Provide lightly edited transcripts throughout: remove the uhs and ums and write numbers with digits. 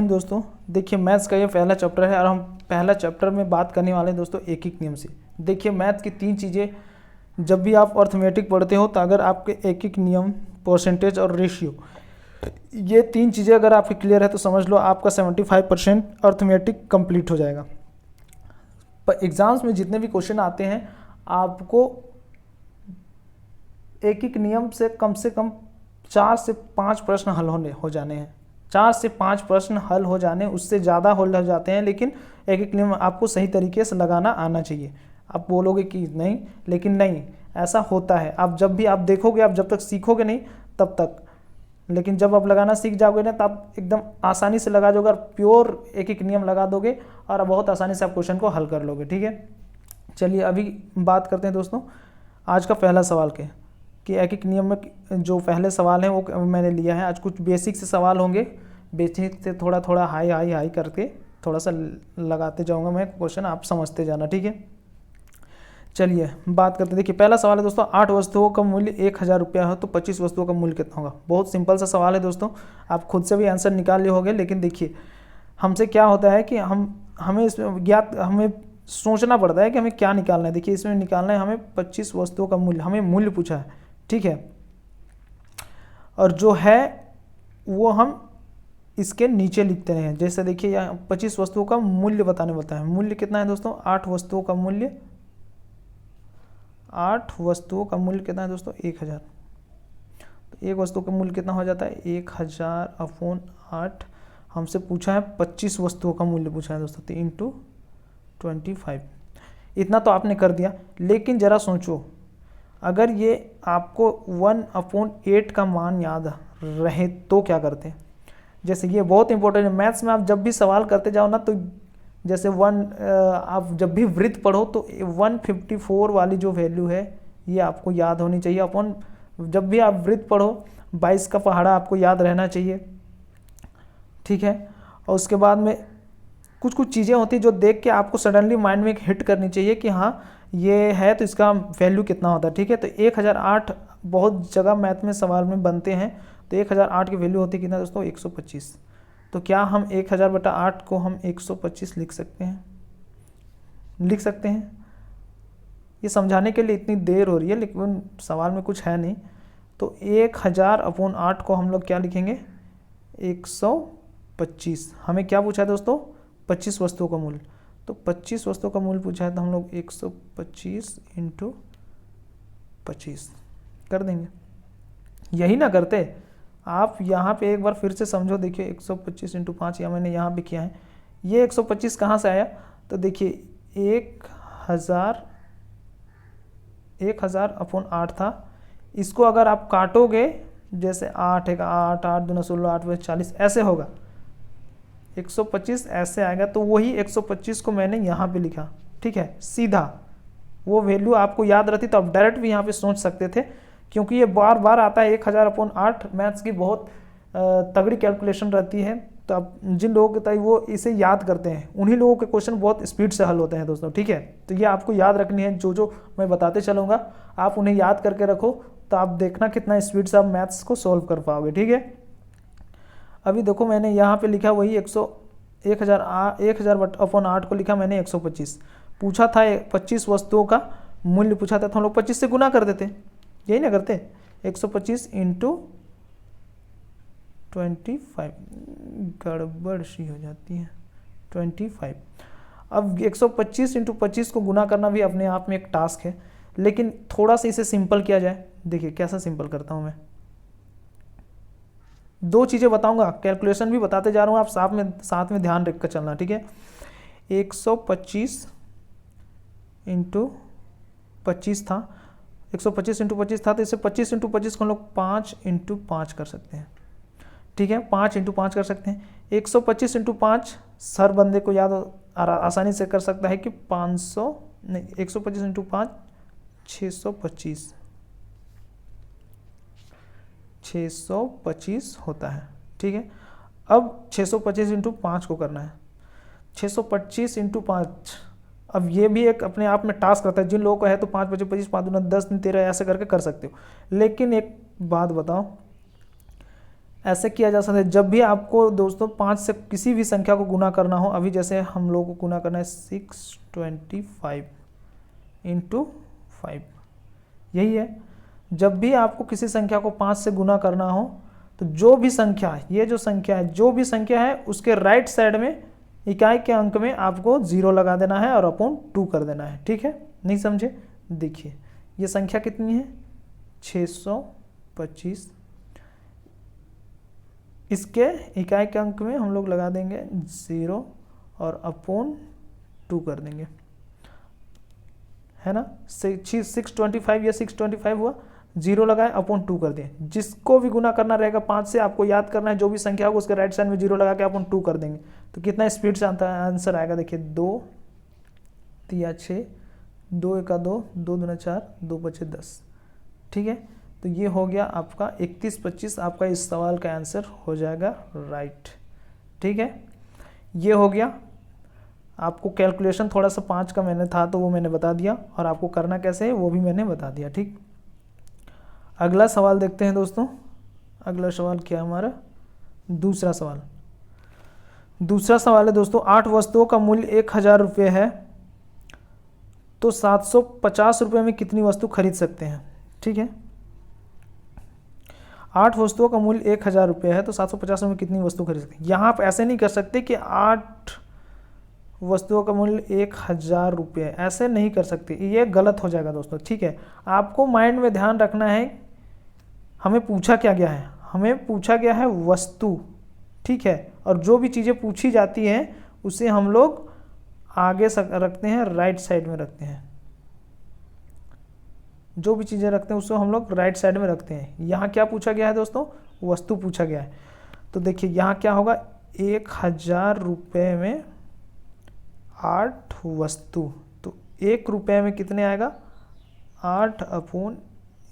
दोस्तों देखिए मैथ्स का ये पहला चैप्टर है और हम पहला चैप्टर में बात करने वाले हैं दोस्तों एक एक नियम से। देखिए मैथ की तीन चीज़ें जब भी आप अर्थमेटिक पढ़ते हो तो अगर आपके एक एक नियम, परसेंटेज और रेशियो, ये तीन चीज़ें अगर आपकी क्लियर है तो समझ लो आपका 75% अर्थमेटिक कंप्लीट हो जाएगा। पर एग्जाम्स में जितने भी क्वेश्चन आते हैं आपको एक एक नियम से कम 4 से 5 प्रश्न हल हो जाने हैं। 4 से 5 प्रश्न हल हो जाने, उससे ज़्यादा हल हो जाते हैं, लेकिन एक एक नियम आपको सही तरीके से लगाना आना चाहिए। आप बोलोगे कि नहीं, लेकिन नहीं, ऐसा होता है। आप जब भी आप देखोगे, आप जब तक सीखोगे नहीं तब तक, लेकिन जब आप लगाना सीख जाओगे ना, तब आप एकदम आसानी से लगा दोगे और प्योर एक एक नियम लगा दोगे और बहुत आसानी से आप क्वेश्चन को हल कर लोगे। ठीक है, चलिए अभी बात करते हैं दोस्तों आज का पहला सवाल के कि एक एक नियम में जो पहले सवाल हैं वो मैंने लिया है। आज कुछ बेसिक से सवाल होंगे, बेसिक से थोड़ा थोड़ा हाई करके थोड़ा सा लगाते जाऊंगा मैं क्वेश्चन, आप समझते जाना। ठीक है, चलिए बात करते हैं। देखिए पहला सवाल है दोस्तों, 8 वस्तुओं का मूल्य 1000 रुपया हो तो 25 वस्तुओं का मूल्य कितना होगा। बहुत सिंपल सा सवाल है दोस्तों, आप खुद से भी आंसर निकाल लिए होंगे, लेकिन देखिए हमसे क्या होता है कि हमें सोचना पड़ता है कि हमें क्या निकालना है। देखिए इसमें निकालना है हमें 25 वस्तुओं का मूल्य, हमें मूल्य पूछा है। ठीक है, और जो है वो हम इसके नीचे लिखते हैं। जैसे देखिए यहाँ 25 वस्तुओं का मूल्य बताने बोलता है। मूल्य कितना है दोस्तों, 8 वस्तुओं का मूल्य, 8 वस्तुओं का मूल्य कितना है दोस्तों, 1000। तो एक वस्तु का मूल्य कितना हो जाता है, 1000/8। हमसे पूछा है 25 वस्तुओं का मूल्य पूछा है दोस्तों, तो इंटू 25। इतना तो आपने कर दिया, लेकिन ज़रा सोचो अगर ये आपको 1/8 का मान याद रहे तो क्या करते हैं। जैसे ये बहुत इंपॉर्टेंट है मैथ्स में, आप जब भी सवाल करते जाओ ना, तो जैसे आप जब भी वृत्त पढ़ो तो 154 वाली जो वैल्यू है ये आपको याद होनी चाहिए। जब भी आप वृत्त पढ़ो 22 का पहाड़ा आपको याद रहना चाहिए। ठीक है, और उसके बाद में कुछ कुछ चीज़ें होती हैं जो देख के आपको सडनली माइंड में हिट करनी चाहिए कि हाँ ये है तो इसका वैल्यू कितना होता है। ठीक है, तो 1008 बहुत जगह मैथ में सवाल में बनते हैं, तो 1008 की वैल्यू होती है कितना दोस्तों, 125। तो क्या हम 1000/8 को हम 125 लिख सकते हैं? ये समझाने के लिए इतनी देर हो रही है, लेकिन सवाल में कुछ है नहीं। तो 1000/8 को हम लोग क्या लिखेंगे, 125। हमें क्या पूछा है दोस्तों, 25 वस्तुओं का मूल्य। तो 25 वस्तुओं का मूल्य पूछा है तो हम लोग 125 × 25 कर देंगे। यही ना करते आप, यहाँ पे एक बार फिर से समझो। देखिए 125 × 5 या मैंने यहाँ भी किया है। ये 125 कहाँ से आया, तो देखिए 1000/8 था। इसको अगर आप काटोगे, जैसे 8 है 8, 8 दूना 16, 8 40, ऐसे होगा। 125 ऐसे आएगा, तो वही 125 को मैंने यहाँ पे लिखा। ठीक है, सीधा वो वैल्यू आपको याद रहती तो आप डायरेक्ट भी यहाँ पे सोच सकते थे, क्योंकि ये बार बार आता है 1000/8। मैथ्स की बहुत तगड़ी कैलकुलेशन रहती है, तो आप जिन लोगों के वो इसे याद करते हैं उन्हीं लोगों के क्वेश्चन बहुत स्पीड से हल होते हैं दोस्तों। ठीक है, तो ये आपको याद रखनी है, जो मैं बताते चलूँगा आप उन्हें याद करके रखो, तो आप देखना कितना स्पीड से आप मैथ्स को सॉल्व कर पाओगे। ठीक है, अभी देखो मैंने यहाँ पे लिखा वही 1000/8 को लिखा मैंने 125। पूछा था 25 वस्तुओं का मूल्य पूछा था, तो हम लोग 25 से गुना कर देते, यही ना करते। 125 × 25, गड़बड़ सी हो जाती है, 25। अब 125 × 25 को गुना करना भी अपने आप में एक टास्क है, लेकिन थोड़ा सा इसे सिंपल किया जाए। देखिए कैसा सिंपल करता हूँ मैं, 2 चीज़ें बताऊंगा, कैलकुलेशन भी बताते जा रहा हूँ, आप साथ में ध्यान रखकर चलना। ठीक है, 125 × 25 था, 125 × 25 था, तो इसे 25 × 25 को हम लोग 5 × 5 कर सकते हैं। ठीक है, 5 × 5 कर सकते हैं। 125 × 5 हर बंदे को याद आसानी से कर सकता है कि 500 नहीं, 125 × 5 625 होता है। ठीक है, अब 625 × 5 को करना है, 625 × 5। अब ये भी एक अपने आप में टास्क रहता है, जिन लोगों को है तो 5 × 25, 5 × 10, 13 ऐसे करके कर सकते हो। लेकिन एक बात बताओ, ऐसे किया जा सकता है जब भी आपको दोस्तों 5 से किसी भी संख्या को गुना करना हो। अभी जैसे हम लोग को गुना करना है 625 इंटू 5, यही है। जब भी आपको किसी संख्या को 5 से गुना करना हो तो जो भी संख्या, ये जो संख्या है, जो भी संख्या है उसके राइट साइड में इकाई के अंक में आपको 0 लगा देना है और अपॉन 2 कर देना है। ठीक है, नहीं समझे? देखिए ये संख्या कितनी है, 625, इसके इकाई के अंक में हम लोग लगा देंगे 0 और अपॉन 2 कर देंगे, है ना। 625 या 625 हुआ, 0 लगाए अपॉन 2 कर दिए। जिसको भी गुना करना रहेगा 5 से, आपको याद करना है जो भी संख्या होगा उसके राइट साइड में 0 लगा के अपॉन 2 कर देंगे। तो कितना स्पीड से आंसर आएगा, देखिए 2 3 6, 2 1 2, 2 2 4, 2 5 10। ठीक है, तो ये हो गया आपका 3125, आपका इस सवाल का आंसर हो जाएगा राइट। ठीक है, ये हो गया। आपको कैलकुलेशन थोड़ा सा 5 का मैंने था तो वो मैंने बता दिया, और आपको करना कैसे है वो भी मैंने बता दिया। ठीक, अगला सवाल देखते हैं दोस्तों। अगला सवाल क्या हमारा, दूसरा सवाल। दूसरा सवाल है दोस्तों, 8 वस्तुओं का मूल्य 1000 रुपये है तो 750 रुपये में कितनी वस्तु खरीद सकते हैं। ठीक है, 8 वस्तुओं का मूल्य 1000 रुपये है तो 750 में कितनी वस्तु खरीद सकते हैं। यहाँ आप ऐसे नहीं कर सकते कि 8 वस्तुओं का मूल्य 1000 रुपये, ऐसे नहीं कर सकते, ये गलत हो जाएगा दोस्तों। ठीक है, आपको माइंड में ध्यान रखना है हमें पूछा क्या गया है, हमें पूछा गया है वस्तु। ठीक है, और जो भी चीज़ें पूछी जाती हैं उसे हम लोग आगे रखते हैं, राइट साइड में रखते हैं। जो भी चीज़ें रखते हैं उसको हम लोग राइट साइड में रखते हैं। यहाँ क्या पूछा गया है दोस्तों, वस्तु पूछा गया है। तो देखिए यहाँ क्या होगा, 1000 रुपये में 8 वस्तु, तो 1 रुपये में कितने आएगा, 8 अपॉन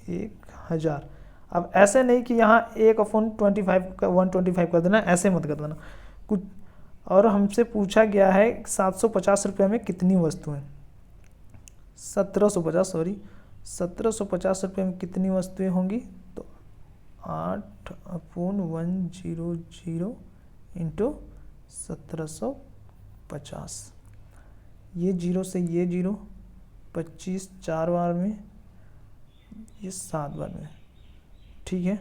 1000। अब ऐसे नहीं कि यहाँ 1 अपॉन 25 का 125 कर देना, ऐसे मत कर देना कुछ। और हमसे पूछा गया है 750 रुपये में कितनी वस्तु है, 1750 रुपये में कितनी वस्तुएं होंगी, तो 8 अपॉन 100 इंटू 1750। ये 0 से ये 0, 25 4 बार में, ये 7 बार में। ठीक है,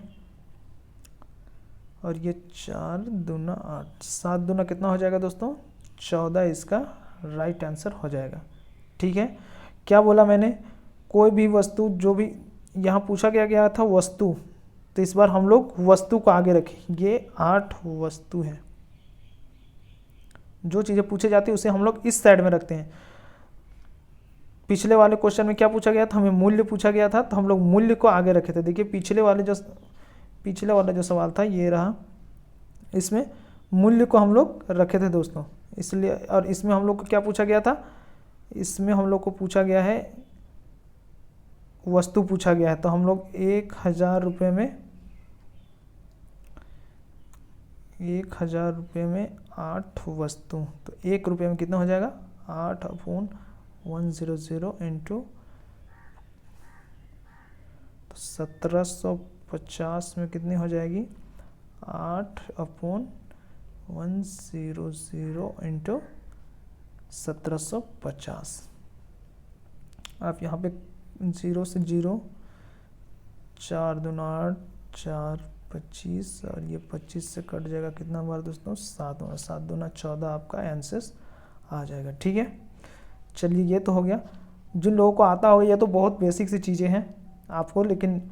और ये 4 दूना 8, 7 दूना कितना हो जाएगा दोस्तों, 14, इसका राइट आंसर हो जाएगा। ठीक है, क्या बोला मैंने, कोई भी वस्तु, जो भी यहाँ पूछा गया था वस्तु, तो इस बार हम लोग वस्तु को आगे रखें। ये 8 वस्तु है, जो चीज़ें पूछी जाती है उसे हम लोग इस साइड में रखते हैं। पिछले वाले क्वेश्चन में क्या पूछा गया था, हमें मूल्य पूछा गया था, तो हम लोग मूल्य को आगे रखे थे। देखिए पिछले वाला जो सवाल था ये रहा, इसमें मूल्य को हम लोग रखे थे दोस्तों, इसलिए। और इसमें हम लोग को क्या पूछा गया था, इसमें हम लोग को पूछा गया है वस्तु पूछा गया है। तो हम लोग 1000 रुपये में 8 वस्तु, तो 1 रुपये में कितना हो जाएगा, 8 अपॉन 100 इंटू 1750 में कितनी हो जाएगी, 8 अपॉन 100 इंटू 1750। आप यहाँ पे 0 से 0, 4 दूना 8, 4 25, और ये 25 से कट जाएगा कितना बार दोस्तों, 7 बार, 7 दूना 14 आपका आंसर आ जाएगा। ठीक है, चलिए ये तो हो गया। जिन लोगों को आता हो, ये तो बहुत बेसिक सी चीज़ें हैं आपको, लेकिन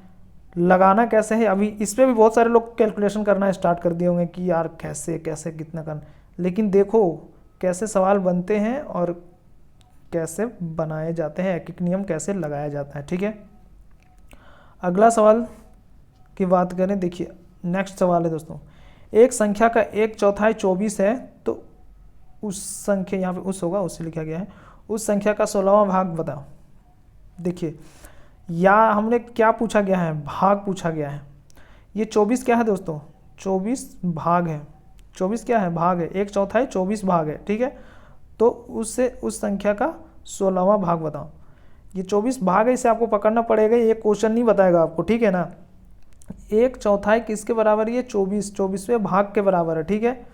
लगाना कैसे है, अभी इस पर भी बहुत सारे लोग कैलकुलेशन करना स्टार्ट कर दिए होंगे कि यार कैसे कैसे कितना करना, लेकिन देखो कैसे सवाल बनते हैं और कैसे बनाए जाते हैं, एक एक नियम कैसे लगाया जाता है। ठीक है, अगला सवाल की बात करें, देखिए नेक्स्ट सवाल है दोस्तों, एक संख्या का 1/4 24 है तो उस संख्या, यहाँ पे उस होगा, उससे लिखा गया है, उस संख्या का 16वां भाग बताओ। देखिए या हमने क्या पूछा गया है, भाग पूछा गया है। ये 24 क्या है दोस्तों, 24 भाग है, 24 क्या है, भाग है, 1/4 24 भाग है। ठीक है, तो उससे उस संख्या का 16वां भाग बताओ। ये 24 भाग है, इसे आपको पकड़ना पड़ेगा, ये क्वेश्चन नहीं बताएगा आपको। ठीक है ना, एक चौथाई किसके बराबर है? ये 24वें भाग के बराबर है, ठीक है।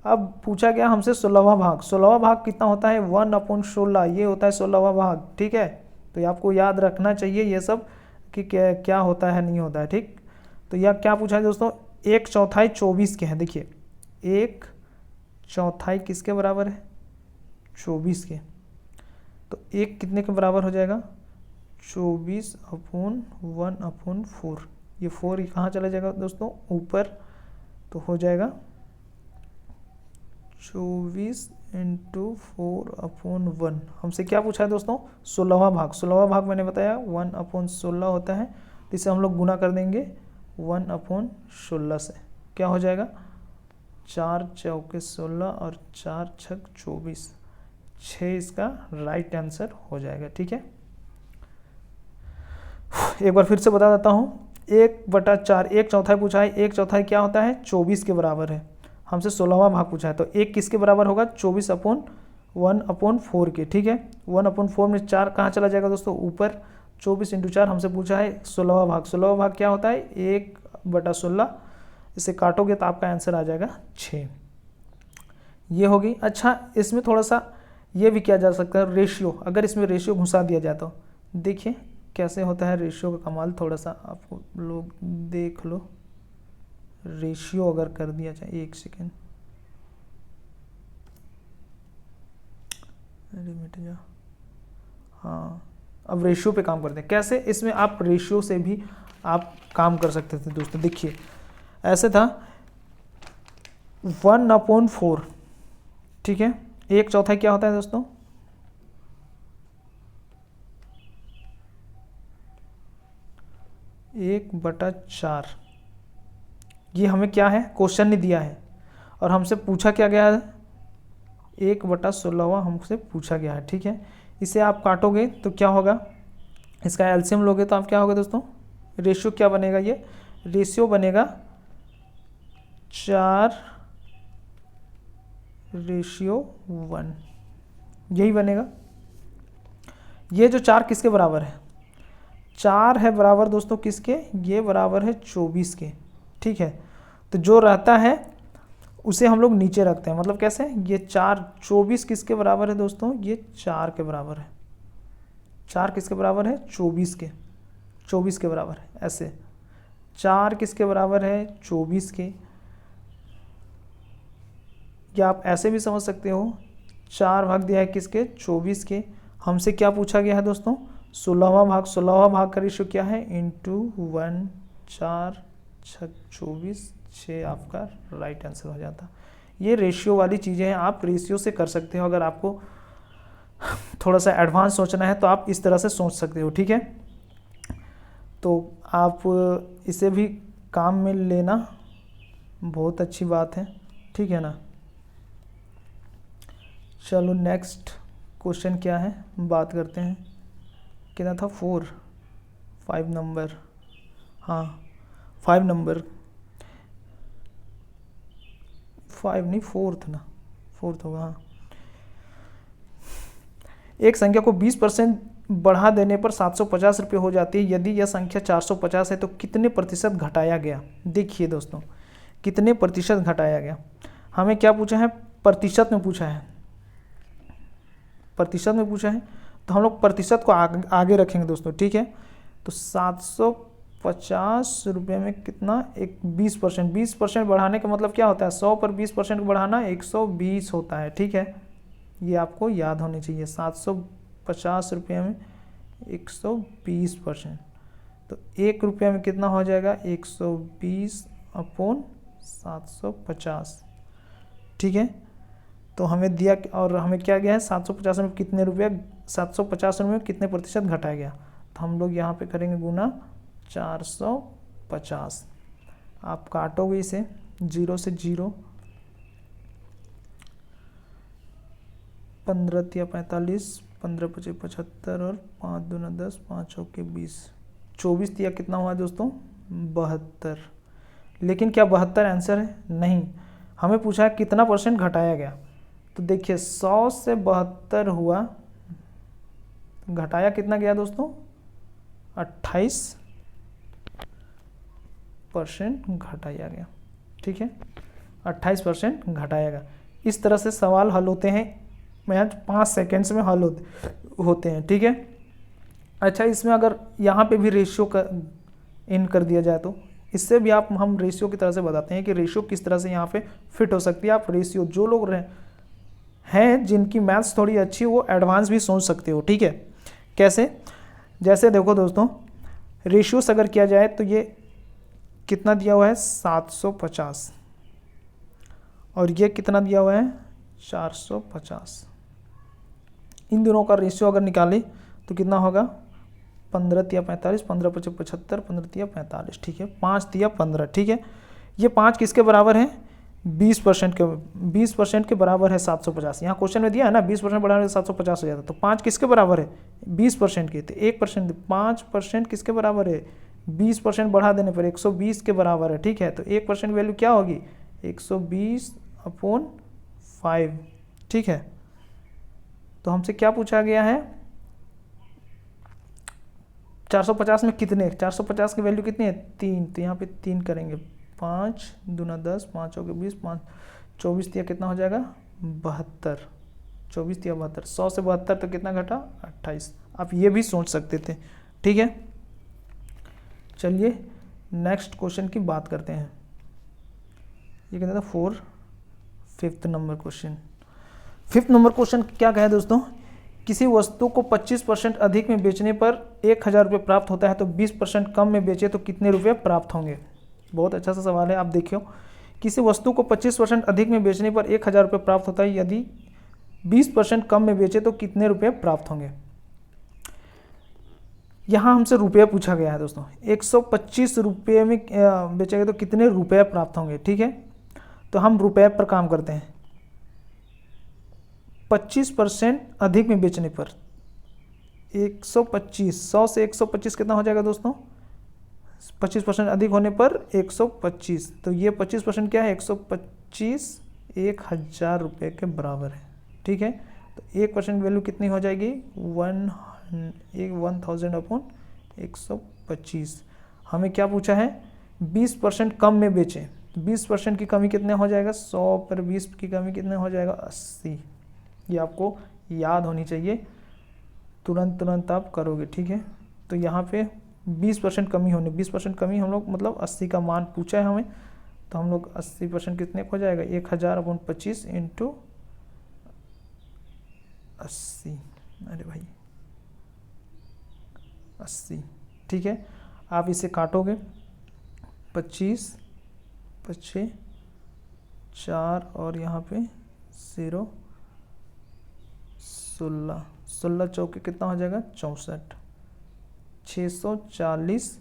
अब पूछा गया हमसे 16वां भाग। 16वां भाग कितना होता है? 1/16, ये होता है 16वां भाग, ठीक है। तो ये आपको याद रखना चाहिए ये सब कि क्या होता है नहीं होता है, ठीक। तो यह क्या पूछा है दोस्तों? एक चौथाई 24 के हैं। देखिए एक चौथाई किसके बराबर है? 24 के। तो एक कितने के बराबर हो जाएगा? 24/1/4। ये 4 कहाँ चला जाएगा दोस्तों? ऊपर। तो हो जाएगा 24 × 4/1। हमसे क्या पूछा है दोस्तों? 16वां भाग। 16वां भाग मैंने बताया 1/16 होता है। तो इसे हम लोग गुना कर देंगे 1/16 से। क्या हो जाएगा? 4 चौके 16 और 4 छक 24। 6 इसका राइट आंसर हो जाएगा, ठीक है। एक बार फिर से बता देता हूँ। 1/4 एक चौथाई पूछा है। एक चौथाई क्या होता है? 24 के बराबर है। हमसे 16वां भाग पूछा है, तो एक किसके बराबर होगा? 24/1/4 के, ठीक है। 1/4 में 4 कहाँ चला जाएगा दोस्तों? ऊपर। 24 × 4 हमसे पूछा है 16वां भाग। 16वां भाग क्या होता है? 1/16। इसे काटोगे तो आपका आंसर आ जाएगा 6। ये होगी। अच्छा, इसमें थोड़ा सा ये भी किया जा सकता है, रेशियो। अगर इसमें रेशियो घुसा दिया जाए तो देखिए कैसे होता है रेशियो का कमाल। थोड़ा सा आपको लोग देख लो। रेशियो अगर कर दिया जाए, एक सेकेंड, अरे मिट जा। हाँ, अब रेशियो पे काम करते हैं। कैसे? इसमें आप रेशियो से भी आप काम कर सकते थे दोस्तों। देखिए ऐसे था 1/4, ठीक है। एक चौथाई क्या होता है दोस्तों? 1/4। ये हमें क्या है? क्वेश्चन ने दिया है और हमसे पूछा क्या गया है? 1/16 हमसे पूछा गया है, ठीक है। इसे आप काटोगे तो क्या होगा? इसका एलसीएम लोगे तो आप क्या होगा दोस्तों? रेशियो क्या बनेगा? ये रेशियो बनेगा 4:1, यही बनेगा। ये जो 4 किसके बराबर है? 4 है बराबर दोस्तों किसके? ये बराबर है 24 के, ठीक है। तो जो रहता है उसे हम लोग नीचे रखते हैं। मतलब कैसे? ये 24 किसके बराबर है दोस्तों? ये 4 के बराबर है। 4 किसके बराबर है? 24 के बराबर है। ऐसे 4 किसके बराबर है? 24 के। या आप ऐसे भी समझ सकते हो, 4 भाग दिया है किसके? 24 के। हमसे क्या पूछा गया है दोस्तों? 16वां भाग। 16वां भाग का रेशियो क्या है? इंटू 1, 4 6 24, 6 आपका राइट आंसर हो जाता। ये रेशियो वाली चीज़ें हैं, आप रेशियो से कर सकते हो। अगर आपको थोड़ा सा एडवांस सोचना है तो आप इस तरह से सोच सकते हो, ठीक है। तो आप इसे भी काम में लेना, बहुत अच्छी बात है, ठीक है ना। चलो नेक्स्ट क्वेश्चन क्या है, बात करते हैं। कितना था? 5 नंबर। हाँ 5 नंबर, 5 नहीं 4th ना, 4th होगा। हाँ, एक संख्या को 20% बढ़ा देने पर 750 रुपये हो जाती है। यदि यह संख्या 450 है तो कितने प्रतिशत घटाया गया? देखिए दोस्तों, कितने प्रतिशत घटाया गया। हमें क्या पूछा है? प्रतिशत में पूछा है। प्रतिशत में पूछा है तो हम लोग प्रतिशत को आगे रखेंगे दोस्तों, ठीक है। तो 750 रुपये में कितना? एक 20%। 20% बढ़ाने का मतलब क्या होता है? 100 पर 20% बढ़ाना 120 होता है, ठीक है। ये आपको याद होनी चाहिए। 750 रुपये में 120%, तो 1 रुपये में कितना हो जाएगा? 120/750, ठीक है। तो हमें दिया और हमें क्या गया है? 750 में कितने रुपये? 750 रुपये में कितने प्रतिशत घटाया गया? तो हम लोग यहाँ पे करेंगे गुना 450। आप काटोगे इसे 0 से 0, 15 या 45, 15 × 5 = 75 और 5 दूना 10, 5 चौके 20, 24 या कितना हुआ दोस्तों? 72। लेकिन क्या 72 आंसर है? नहीं, हमें पूछा है कितना % घटाया गया। तो देखिए 100 से 72 हुआ, घटाया कितना गया दोस्तों? 28। 28% घटाया गया, ठीक है, 28% घटाया गया। इस तरह से सवाल हल होते हैं, मैथ 5 सेकेंड्स में हल होते हैं, ठीक है। अच्छा, इसमें अगर यहाँ पे भी रेशियो का इन कर दिया जाए तो इससे भी हम रेशियो की तरह से बताते हैं कि रेशियो किस तरह से यहाँ पे फिट हो सकती है। आप रेशियो, जो लोग हैं जिनकी मैथ्स थोड़ी अच्छी, वो एडवांस भी सोच सकते हो, ठीक है। कैसे? जैसे देखो दोस्तों, रेशियोस अगर किया जाए तो ये कितना दिया हुआ है 750 और ये कितना दिया हुआ है 450। इन दोनों का रेशियो अगर निकालें तो कितना होगा 15 तिया 45, 15 पचे 75, 15 तिया 45, ठीक है, 5 तिया 15, ठीक है। ये 5 किसके बराबर है 20% के बराबर है 750। यहाँ क्वेश्चन में दिया है ना 20% बढ़ाने से 750 हो जाता है, तो 5 किसके बराबर है 20% के, तो 1% 5% किसके बराबर है 20% बढ़ा देने पर 120 के बराबर है, ठीक है। तो 1% वैल्यू क्या होगी 120/5, ठीक है। तो हमसे क्या पूछा गया है 450 में कितने, 450 की वैल्यू कितनी है 3, तो यहाँ पे 3 करेंगे, 5 दूना 10, 5 हो गए 20, 5 24 तिया कितना हो जाएगा 72, 24 तिया 72, 100 से 72 तो कितना घटा 28। आप ये भी सोच सकते थे, ठीक है। चलिए नेक्स्ट क्वेश्चन की बात करते हैं। ये कहता था fifth number question. Fifth number question क्या कहे दोस्तों, किसी वस्तु को 25% अधिक में बेचने पर 1000 रुपये प्राप्त होता है, तो 20% कम में बेचे तो कितने रुपये प्राप्त होंगे। बहुत अच्छा सा सवाल है। आप देखियो, किसी वस्तु को 25% अधिक में बेचने पर 1000 रुपये प्राप्त होता है, यदि 20% कम में बेचे तो कितने रुपये प्राप्त होंगे। यहाँ हमसे रुपये पूछा गया है दोस्तों। 125 रुपये में बेचेंगे तो कितने रुपये प्राप्त होंगे, ठीक है। तो हम रुपये पर काम करते हैं। 25% अधिक में बेचने पर 125, 100 से 125 कितना हो जाएगा दोस्तों 25% अधिक होने पर 125, तो ये 25% क्या है 125 1000 रुपये के बराबर है, ठीक है। तो 1% वैल्यू कितनी हो जाएगी 1000/125। हमें क्या पूछा है 20% कम में बेचें, 20% की कमी कितने हो जाएगा 100 पर 20 की कमी कितने हो जाएगा 80। ये आपको याद होनी चाहिए, तुरंत आप करोगे, ठीक है। तो यहाँ पे 20% कमी होने, 20% कमी हम लोग मतलब 80 का मान पूछा है हमें, तो हम लोग 80% कितने हो जाएगा 1000/25 इंटू 80, अरे भाई 80, ठीक है। आप इसे काटोगे 25 5 4 और यहाँ पे 0 16 चौके कितना हो जाएगा 64, 640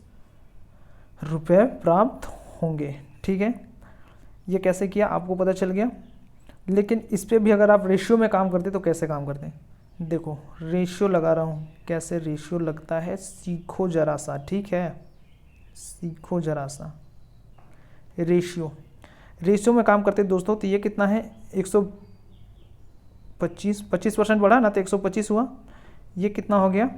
रुपये प्राप्त होंगे, ठीक है। ये कैसे किया आपको पता चल गया। लेकिन इस पे भी अगर आप रेशियो में काम करते तो कैसे काम करते हैं, देखो रेशियो लगा रहा हूँ, कैसे रेशियो लगता है सीखो जरा सा, ठीक है, सीखो जरा सा। रेशियो में काम करते दोस्तों, तो ये कितना है 25% बढ़ा ना तो 125 हुआ, ये कितना हो गया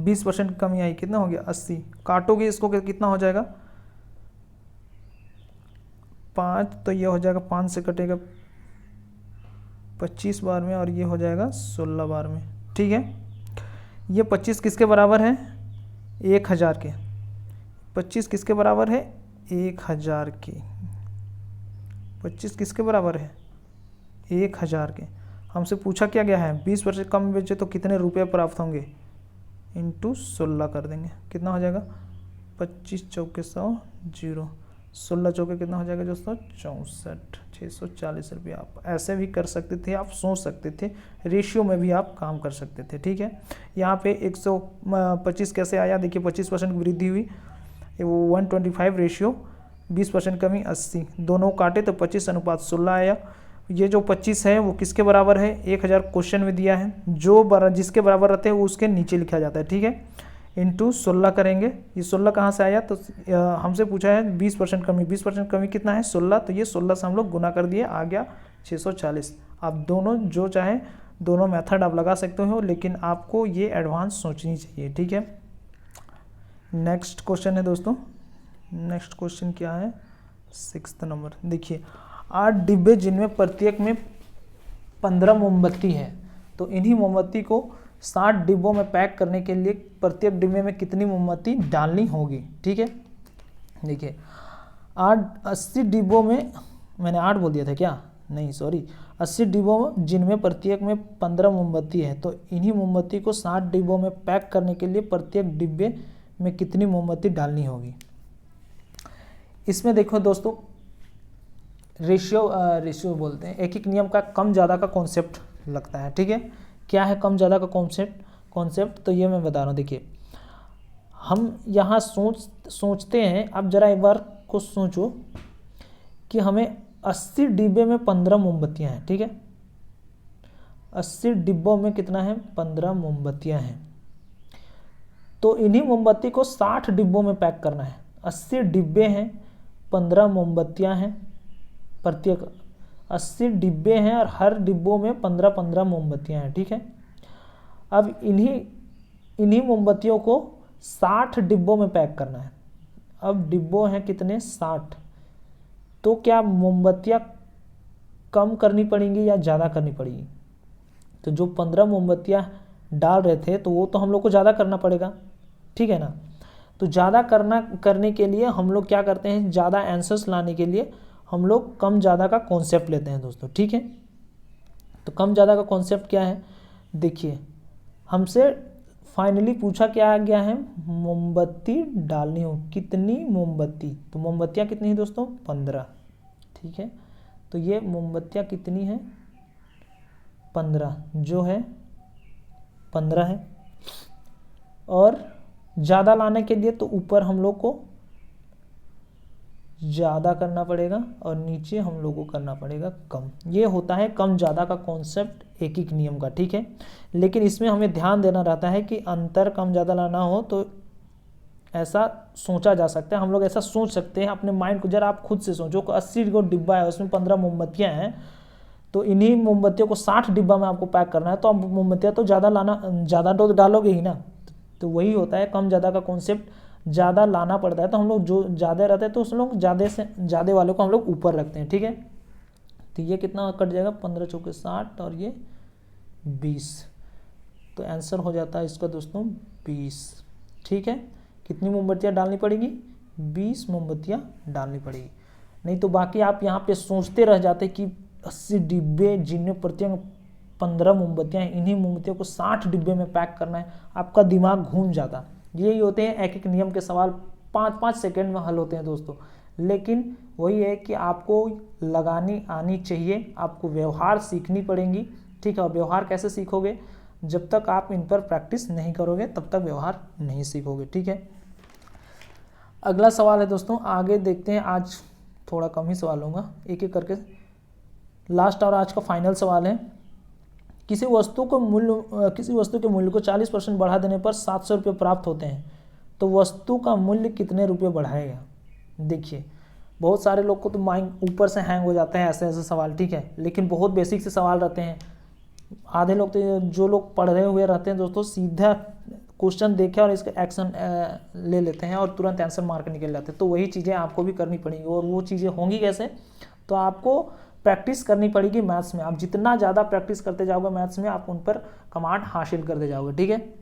20% कमी आई, कितना हो गया 80। काटोगे इसको कितना हो जाएगा 5, तो ये हो जाएगा 5 से कटेगा 25 बार में और ये हो जाएगा 16 बार में, ठीक है। ये 25 किसके बराबर है 1000 के, 25 किसके बराबर है 1000 के, 25 किसके बराबर है 1000 के। हमसे पूछा क्या गया है 20% कम बेचे तो कितने रुपए प्राप्त होंगे, इंटू 16 कर देंगे, कितना हो जाएगा 25 चौके 100 0, 16 चौके कितना हो जाएगा दोस्तों 64, 640 रुपये। आप ऐसे भी कर सकते थे, आप सोच सकते थे, रेशियो में भी आप काम कर सकते थे, ठीक है। यहाँ पे 125 कैसे आया, देखिए 25% वृद्धि हुई, वो 125 रेशियो, 20% कमी 80, दोनों काटे तो 25:16 आया। ये जो 25 है वो किसके बराबर है 1000 क्वेश्चन में दिया है, जिसके बराबर रहते हैं वो उसके नीचे लिखा जाता है, ठीक है। इंटू 16 करेंगे, ये 16 कहाँ से आया, तो हमसे पूछा है 20% कमी, 20% कमी कितना है 16, तो ये 16 से हम लोग गुना कर दिए, आ गया 640। आप दोनों जो चाहे दोनों मेथड आप लगा सकते हो, लेकिन आपको ये एडवांस सोचनी चाहिए, ठीक है। नेक्स्ट क्वेश्चन है दोस्तों, नेक्स्ट क्वेश्चन क्या है, 6th नंबर। देखिए 8 डिब्बे जिनमें प्रत्येक में 15 मोमबत्ती है, तो इन्हीं मोमबत्ती को 60 डिब्बों में पैक करने के लिए प्रत्येक डिब्बे में कितनी मोमबत्ती डालनी होगी। ठीक है, देखिए 80 डिब्बों में, मैंने 8 बोल दिया था क्या, नहीं सॉरी, 80 डिब्बों जिनमें प्रत्येक में 15 मोमबत्ती है, तो इन्हीं मोमबत्ती को 60 डिब्बों में पैक करने के लिए प्रत्येक डिब्बे में कितनी मोमबत्ती डालनी होगी। इसमें देखो दोस्तों, रेशियो बोलते हैं, एक नियम का कम ज़्यादा का कॉन्सेप्ट लगता है। ठीक है, क्या है कम ज़्यादा का कॉन्सेप्ट, तो ये मैं बता रहा हूँ। देखिए हम यहाँ सोचते हैं, अब जरा एक बार को सोचो कि हमें 80 डिब्बे में 15 मोमबत्तियाँ हैं। ठीक है, 80 डिब्बों में कितना है, 15 मोमबत्तियाँ हैं, तो इन्हीं मोमबत्ती को 60 डिब्बों में पैक करना है। 80 डिब्बे हैं, 15 मोमबत्तियाँ हैं, प्रत्येक 80 डिब्बे हैं और हर डिब्बों में 15-15 मोमबत्तियाँ हैं। ठीक है, अब इन्हीं मोमबत्तियों को 60 डिब्बों में पैक करना है। अब डिब्बों हैं कितने, 60, तो क्या मोमबत्तियाँ कम करनी पड़ेंगी या ज़्यादा करनी पड़ेगी। तो जो 15 मोमबत्तियाँ डाल रहे थे तो वो तो हम लोग को ज़्यादा करना पड़ेगा। ठीक है ना, तो ज़्यादा करने के लिए हम लोग क्या करते हैं, ज़्यादा आंसर्स लाने के लिए हम लोग कम ज़्यादा का कॉन्सेप्ट लेते हैं दोस्तों। ठीक है, तो कम ज़्यादा का कॉन्सेप्ट क्या है, देखिए हमसे फाइनली पूछा क्या गया है, मोमबत्ती डालनी हो, कितनी मोमबत्ती, तो मोमबत्तियाँ कितनी है दोस्तों, 15। ठीक है, तो ये मोमबत्तियाँ कितनी है, 15, जो है 15 है। और ज़्यादा लाने के लिए तो ऊपर हम लोग को ज़्यादा करना पड़ेगा और नीचे हम लोग को करना पड़ेगा कम। ये होता है कम ज़्यादा का कॉन्सेप्ट एक नियम का। ठीक है, लेकिन इसमें हमें ध्यान देना रहता है कि अंतर कम ज़्यादा लाना हो तो ऐसा सोचा जा सकता है, हम लोग ऐसा सोच सकते हैं अपने माइंड को। जरा आप खुद से सोचो कि 80 को डिब्बा है, उसमें 15 मोमबत्तियाँ हैं, तो इन्हीं मोमबत्तियों को 60 डिब्बा में आपको पैक करना है, तो आप मोमबत्तियाँ तो ज़्यादा तो डालोगे ही ना। तो वही होता है कम ज़्यादा का कॉन्सेप्ट, ज़्यादा लाना पड़ता है, तो हम लोग जो ज़्यादा रहते हैं तो उस लोग ज़्यादा से ज़्यादा वाले को हम लोग ऊपर रखते हैं। ठीक है, तो ये कितना कट जाएगा, 15 चौके 60 और ये 20, तो आंसर हो जाता है इसका दोस्तों 20। ठीक है, कितनी मोमबत्तियाँ डालनी पड़ेगी, 20 मोमबत्तियाँ डालनी पड़ेगी। नहीं तो बाकी आप यहाँ पे सोचते रह जाते कि 80 डिब्बे जिनमें प्रत्येक 15 मोमबत्तियाँ हैं, इन्हीं मोमबत्तियों को 60 डिब्बे में पैक करना है, आपका दिमाग घूम जाता। यही होते हैं एक नियम के सवाल, 5-5 सेकेंड में हल होते हैं दोस्तों। लेकिन वही है कि आपको लगानी आनी चाहिए, आपको व्यवहार सीखनी पड़ेंगी। ठीक है, और व्यवहार कैसे सीखोगे, जब तक आप इन पर प्रैक्टिस नहीं करोगे तब तक व्यवहार नहीं सीखोगे। ठीक है, अगला सवाल है दोस्तों, आगे देखते हैं। आज थोड़ा कम ही सवाल होगा, एक एक करके लास्ट और आज का फाइनल सवाल है। किसी वस्तु के मूल्य को 40% बढ़ा देने पर 700 रुपये प्राप्त होते हैं, तो वस्तु का मूल्य कितने रुपये बढ़ाएगा। देखिए बहुत सारे लोग को तो माइंड ऊपर से हैंग हो जाता है ऐसे ऐसे सवाल। ठीक है, लेकिन बहुत बेसिक से सवाल रहते हैं। आधे लोग तो, जो लोग पढ़ रहे हुए रहते हैं दोस्तों, सीधा क्वेश्चन देखे और इसका एक्शन ले लेते हैं और तुरंत आंसर मार के निकल जाते हैं। तो वही चीज़ें आपको भी करनी पड़ेंगी, और वो चीज़ें होंगी कैसे, तो आपको प्रैक्टिस करनी पड़ेगी मैथ्स में। आप जितना ज़्यादा प्रैक्टिस करते जाओगे मैथ्स में, आप उन पर कमांड हासिल करते जाओगे। ठीक है,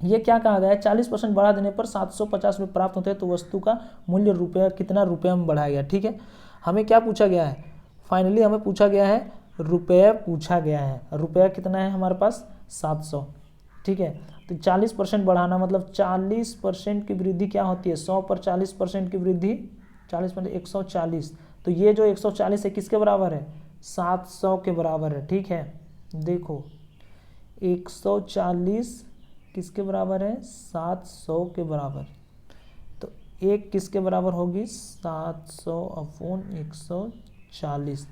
ये क्या कहा गया है, 40% बढ़ा देने पर 750 रुपये प्राप्त होते हैं, तो वस्तु का मूल्य रुपये कितना रुपये में बढ़ाया गया। ठीक है, हमें क्या पूछा गया है, फाइनली हमें पूछा गया है रुपये पूछा गया है। रुपया कितना है हमारे पास, 700। ठीक है, तो 40% बढ़ाना मतलब 40% की वृद्धि क्या होती है, 100 पर 40% की वृद्धि, 40% 140, तो ये जो 140 है किसके बराबर है, 700 के बराबर है। ठीक है, देखो 140 किसके बराबर है, 700 के बराबर, तो एक किसके बराबर होगी, 700/140।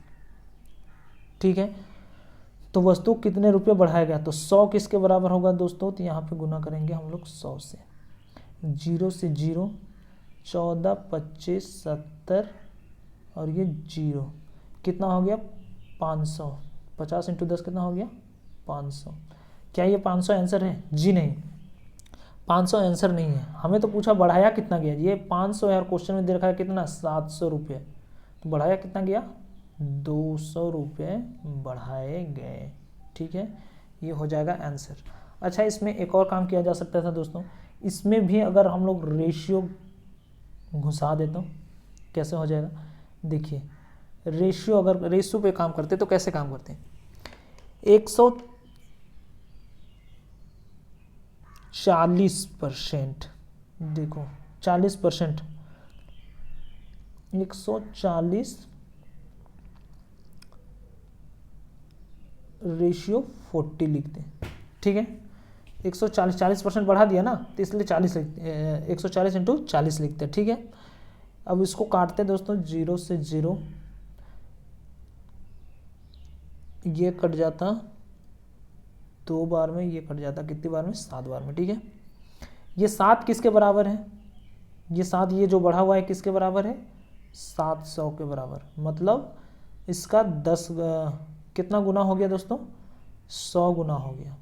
ठीक है, तो वस्तु कितने रुपये बढ़ाएगा, तो 100 किसके बराबर होगा दोस्तों, तो यहाँ पे गुना करेंगे हम लोग 100 से, 0 से 0, 14, 25, 70 और ये 0, कितना हो गया 500, 50 × 10 कितना हो गया 500। क्या ये 500 आंसर है, जी नहीं, 500 आंसर नहीं है, हमें तो पूछा बढ़ाया कितना गया, ये 500 यार, क्वेश्चन में दे रखा है कितना 700 रुपये, तो बढ़ाया कितना गया 200 रुपये बढ़ाए गए। ठीक है, ये हो जाएगा आंसर। अच्छा, इसमें एक और काम किया जा सकता था दोस्तों, इसमें भी अगर हम लोग रेशियो घुसा देते तो कैसे हो जाएगा, देखिए रेशियो, अगर रेशियो पे काम करते तो कैसे काम करते हैं, 140%, देखो 40%, 140 रेशियो 40 लिखते हैं। ठीक है, 140% बढ़ा दिया ना, तो इसलिए 40 लिखते, 140 इंटू 40 लिखते हैं। ठीक है, अब इसको काटते हैं दोस्तों, 0 से 0, ये कट जाता 2 बार में, ये कट जाता कितनी बार में 7 बार में। ठीक है, ये 7 किसके बराबर है, ये 7, ये जो बढ़ा हुआ है किसके बराबर है 700 के बराबर, मतलब इसका 10 कितना गुना हो गया दोस्तों, 100 गुना हो गया।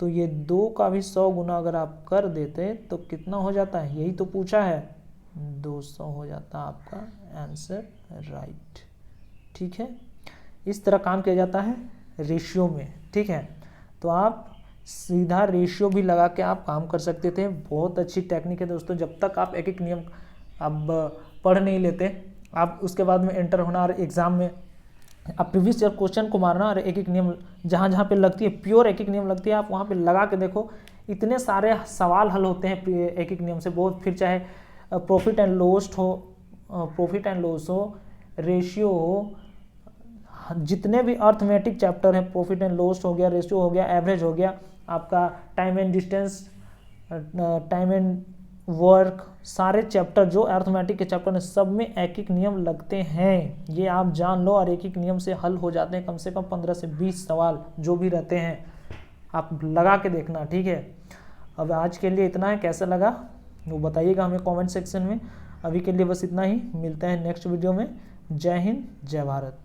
तो ये 2 का भी 100 गुना अगर आप कर देते तो कितना हो जाता है, यही तो पूछा है, 200 हो जाता आपका आंसर राइट। ठीक है, इस तरह काम किया जाता है रेशियो में। ठीक है, तो आप सीधा रेशियो भी लगा के आप काम कर सकते थे, बहुत अच्छी टेक्निक है दोस्तों। जब तक आप एक एक नियम आप पढ़ नहीं लेते, आप उसके बाद में एंटर होना और एग्ज़ाम में आप प्रीवियस ईयर क्वेश्चन को मारना और एक एक नियम जहाँ जहाँ पे लगती है, प्योर एक एक नियम लगती है, आप वहाँ पे लगा के देखो, इतने सारे सवाल हल होते हैं एक एक नियम से बहुत। फिर चाहे प्रॉफिट एंड लॉस हो, रेशियो हो, जितने भी अर्थमेटिक चैप्टर हैं, प्रॉफिट एंड लॉस हो गया, रेशियो हो गया, एवरेज हो गया, आपका time and distance, time and work, सारे चैप्टर जो अर्थमेटिक के चैप्टर हैं सब में एक एक नियम लगते हैं, ये आप जान लो। और एक एक नियम से हल हो जाते हैं कम से कम 15 से 20 सवाल जो भी रहते हैं, आप लगा के देखना। ठीक है, अब आज के लिए इतना है, कैसा लगा वो बताइएगा हमें कमेंट सेक्शन में। अभी के लिए बस इतना ही, मिलते हैं नेक्स्ट वीडियो में। जय हिंद, जय भारत।